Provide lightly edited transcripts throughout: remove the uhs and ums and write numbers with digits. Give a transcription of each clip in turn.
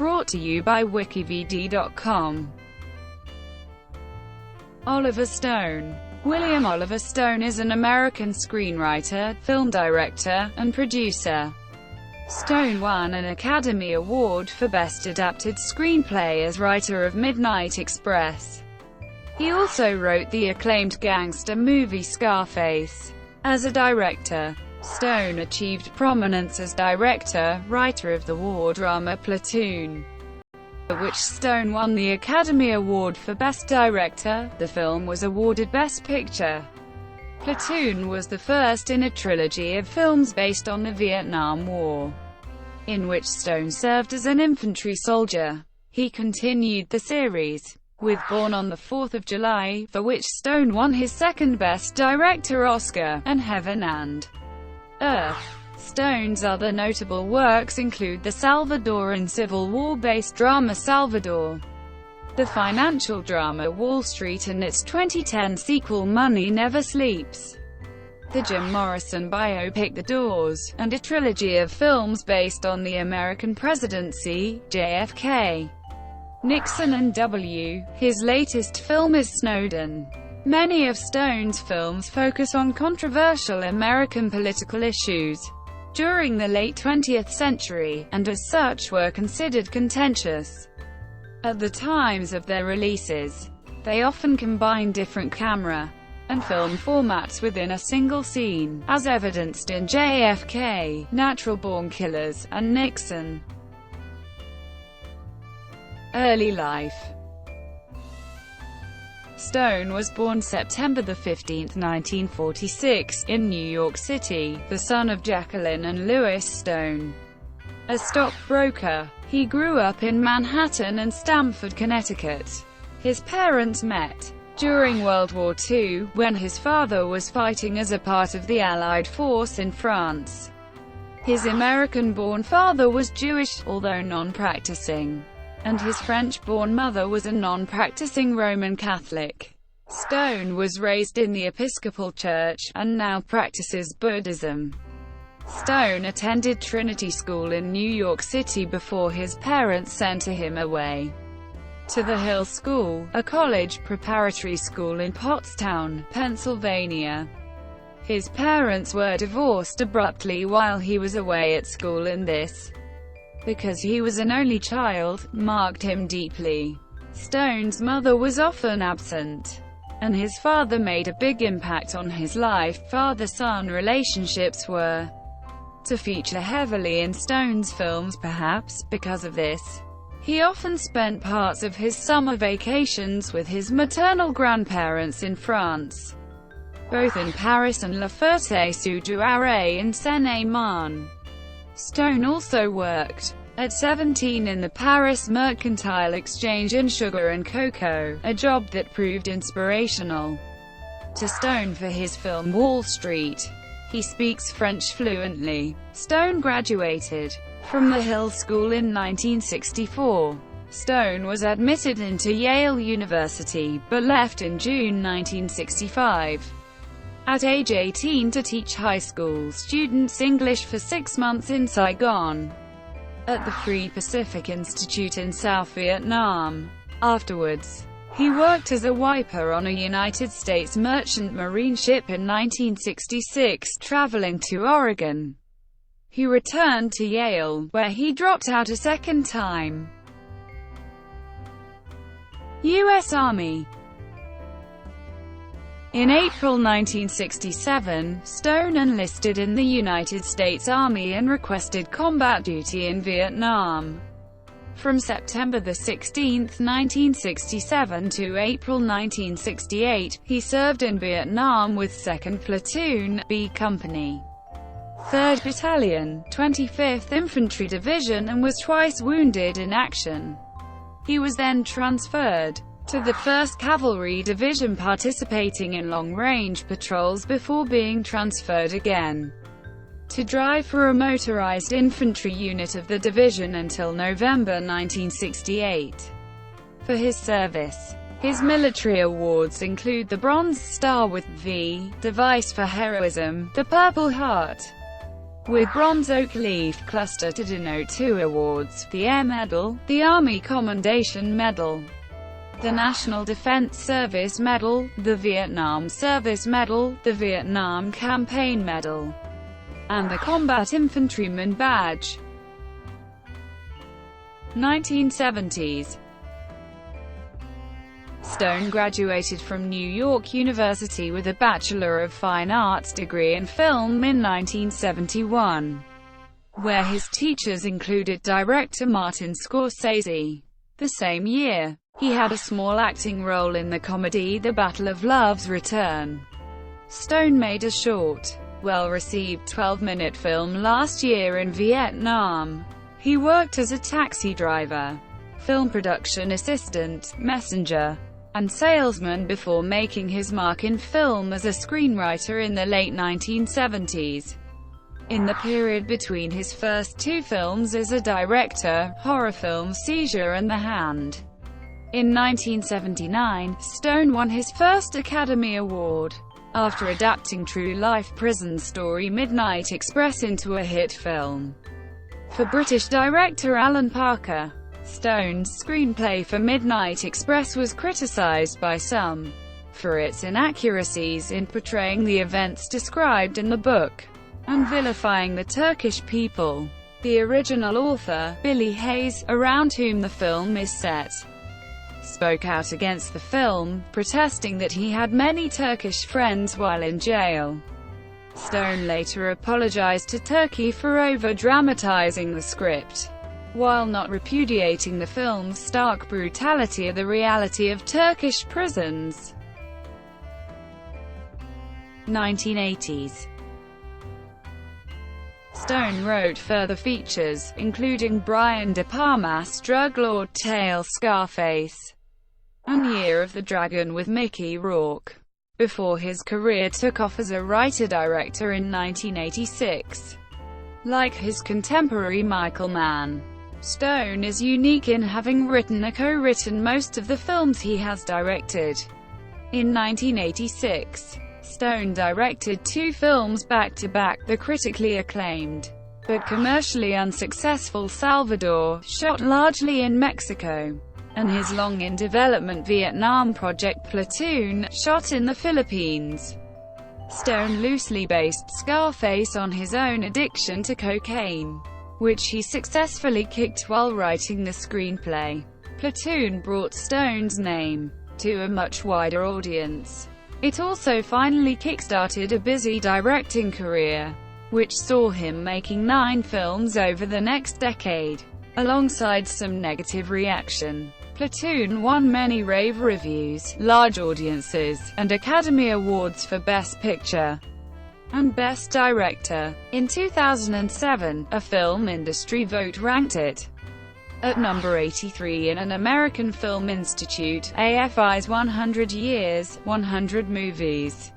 brought to you by WikiVidi.com. Oliver Stone. William Oliver Stone is an American screenwriter, film director, and producer. Stone won an Academy Award for Best Adapted Screenplay as writer of Midnight Express. He also wrote the acclaimed gangster movie Scarface. As a director, Stone achieved prominence as director, writer of the war drama Platoon, for which Stone won the Academy Award for Best Director. The film was awarded Best Picture. Platoon was the first in a trilogy of films based on the Vietnam War, in which Stone served as an infantry soldier. He continued the series with Born on the 4th of July, for which Stone won his second Best Director Oscar, and Heaven and Earth. Stone's other notable works include the Salvadoran Civil War-based drama Salvador, the financial drama Wall Street and its 2010 sequel Money Never Sleeps, the Jim Morrison biopic The Doors, and a trilogy of films based on the American Presidency, JFK, Nixon and W. His latest film is Snowden. Many of Stone's films focus on controversial American political issues during the late 20th century, and as such were considered contentious at the times of their releases. They often combine different camera and film formats within a single scene, as evidenced in JFK, Natural Born Killers, and Nixon. Early life. Stone was born September 15, 1946, in New York City, the son of Jacqueline and Louis Stone, a stockbroker. He grew up in Manhattan and Stamford, Connecticut. His parents met during World War II, when his father was fighting as a part of the Allied force in France. His American-born father was Jewish, although non-practicing, and his French-born mother was a non-practicing Roman Catholic. Stone was raised in the Episcopal Church, and now practices Buddhism. Stone attended Trinity School in New York City before his parents sent him away to the Hill School, a college preparatory school in Pottstown, Pennsylvania. His parents were divorced abruptly while he was away at school, and this, because he was an only child, marked him deeply. Stone's mother was often absent, and his father made a big impact on his life. Father-son relationships were to feature heavily in Stone's films, perhaps because of this. He often spent parts of his summer vacations with his maternal grandparents in France, both in Paris and La Ferté-sous-Jouarre in Seine-et-Marne. Stone also worked at 17 in the Paris Mercantile Exchange in sugar and cocoa, a job that proved inspirational to Stone for his film Wall Street. He speaks French fluently. Stone graduated from the Hill School in 1964. Stone was admitted into Yale University, but left in June 1965. At age 18 to teach high school students English for 6 months in Saigon, at the Free Pacific Institute in South Vietnam. Afterwards, he worked as a wiper on a United States merchant marine ship in 1966, traveling to Oregon. He returned to Yale, where he dropped out a second time. U.S. Army. In April 1967, Stone enlisted in the United States Army and requested combat duty in Vietnam. From September 16, 1967 to April 1968, he served in Vietnam with 2nd Platoon, B Company, 3rd Battalion, 25th Infantry Division, and was twice wounded in action. He was then transferred to the 1st Cavalry Division, participating in long-range patrols before being transferred again to drive for a motorized infantry unit of the division until November 1968. For his service, his military awards include the Bronze Star with V, Device for Heroism, the Purple Heart, with bronze oak leaf cluster to denote 2 awards: the Air Medal, the Army Commendation Medal, the National Defense Service Medal, the Vietnam Service Medal, the Vietnam Campaign Medal, and the Combat Infantryman Badge. 1970s. Stone graduated from New York University with a Bachelor of Fine Arts degree in film in 1971, where his teachers included director Martin Scorsese. The same year, he had a small acting role in the comedy The Battle of Love's Return. Stone made a short, well-received 12-minute film last year in Vietnam. He worked as a taxi driver, film production assistant, messenger, and salesman before making his mark in film as a screenwriter in the late 1970s. In the period between his first 2 films as a director, horror film Seizure and The Hand, in 1979, Stone won his first Academy Award, after adapting true-life prison story Midnight Express into a hit film. For British director Alan Parker, Stone's screenplay for Midnight Express was criticised by some for its inaccuracies in portraying the events described in the book, and vilifying the Turkish people. The original author, Billy Hayes, around whom the film is set, spoke out against the film, protesting that he had many Turkish friends while in jail. Stone later apologized to Turkey for over-dramatizing the script, while not repudiating the film's stark brutality or the reality of Turkish prisons. 1980s. Stone wrote further features, including Brian De Palma's drug lord tale Scarface, and Year of the Dragon with Mickey Rourke, before his career took off as a writer-director in 1986. Like his contemporary Michael Mann, Stone is unique in having written or co-written most of the films he has directed. In 1986, Stone directed 2 films back-to-back: the critically acclaimed, but commercially unsuccessful Salvador, shot largely in Mexico, and his long-in-development Vietnam project Platoon, shot in the Philippines. Stone loosely based Scarface on his own addiction to cocaine, which he successfully kicked while writing the screenplay. Platoon brought Stone's name to a much wider audience. It also finally kick-started a busy directing career, which saw him making 9 films over the next decade. Alongside some negative reaction, Platoon won many rave reviews, large audiences, and Academy Awards for Best Picture and Best Director. In 2007, a film industry vote ranked it at number 83 in an American Film Institute, AFI's 100 Years, 100 Movies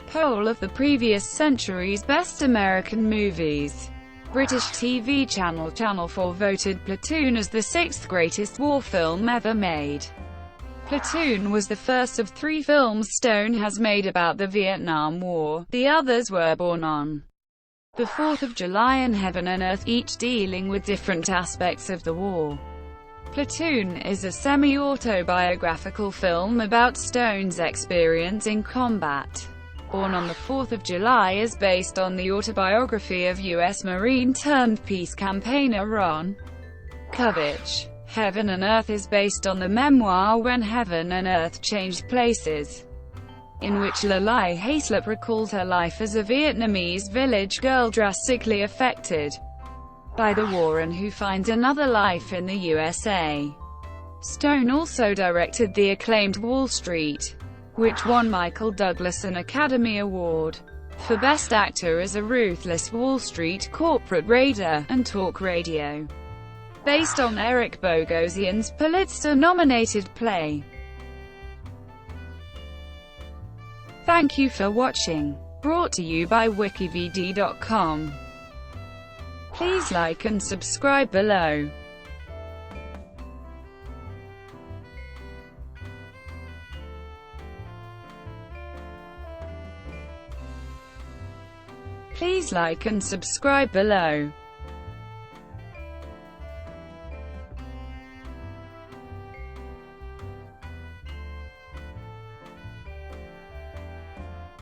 poll of the previous century's best American movies. British TV channel Channel 4 voted Platoon as the 6th greatest war film ever made. Platoon was the first of 3 films Stone has made about the Vietnam War. The others were Born on the 4th of July and Heaven and Earth, each dealing with different aspects of the war. Platoon is a semi-autobiographical film about Stone's experience in combat. Born on the 4th of July is based on the autobiography of U.S. Marine-turned-peace campaigner Ron Kovich. Heaven and Earth is based on the memoir When Heaven and Earth Changed Places, in which Lalaie Haislip recalls her life as a Vietnamese village girl drastically affected by the war and who finds another life in the USA. Stone also directed the acclaimed Wall Street, which won Michael Douglas an Academy Award for Best Actor as a ruthless Wall Street corporate raider, and talk radio, based on Eric Bogosian's Pulitzer-nominated play. Thank you for watching. Brought to you by WikiVidi.com. Please like and subscribe below. Please like and subscribe below.